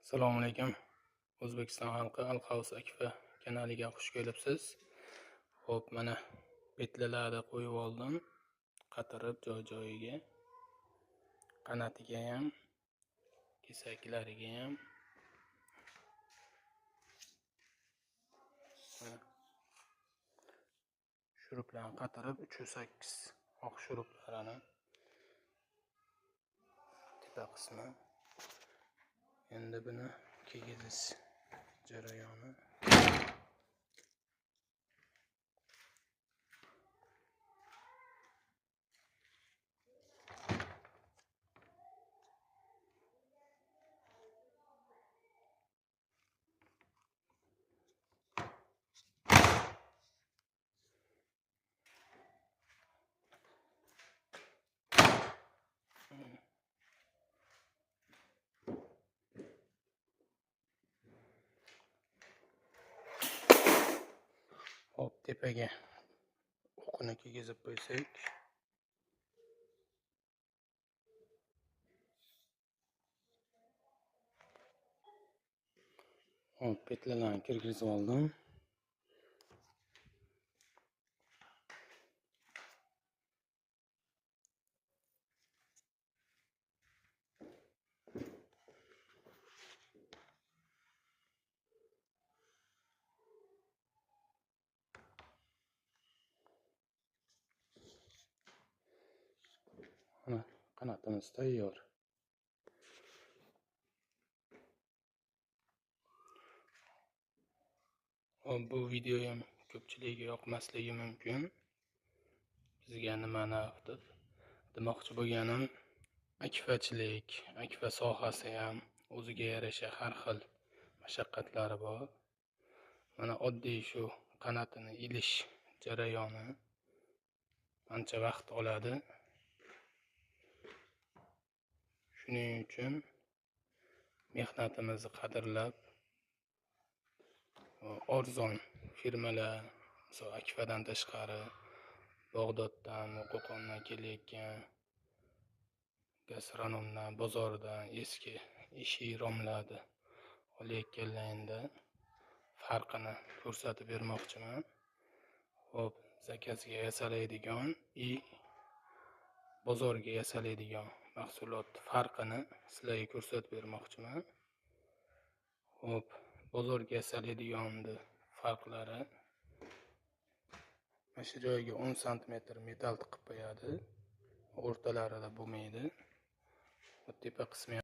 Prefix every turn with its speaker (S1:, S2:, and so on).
S1: Assalomu alaykum. O'zbekiston xalqi Alqaus Akfa kanaliga xush kelibsiz. Xo'p, mana betlalarni qo'yib oldim. Qatirib joy-joyiga. Qanatiga ham, kesaklariga ham. Shuruplarni qatirib 308 oq shuruplarni tepa qismi. Endi buni kiygizish jarayoni. Hop, tepaga o'qini kiygizib qo'ysak. Hop, petlalarni kirgizib oldim. Mana qanotimiz tayyor. Bu video ham ko'pchilikga yoqmasligi mumkin. Bizga nimani deb demoqchi bo'lganim, akfachilik, akfa sohasi ham o'ziga yarasha har xil mashaqqatlari bor. Mana oddiy shu qanatini ilish jarayoni ancha vaqt oladi. Shuning uchun mehnatimizni qadrlab, arzon firmalar, misol Akfadan tashqari Bog'doddan, Qo'qondan kelayotgan, gastronomdan, bozordan eski ishi romlarni olayotganlarida farqini ko'rsatib bermoqchiman. Hop, zakazga yasalaydigan bozorga yasalaydigan mahsulot farqini sizlarga ko'rsatib bermoqchiman. Hop, bozorga yasalaydigan farqlari mana shu joyiga 10 sm metall tiqib qo'yadi. O'rtalarida bo'lmaydi. Tepa qismi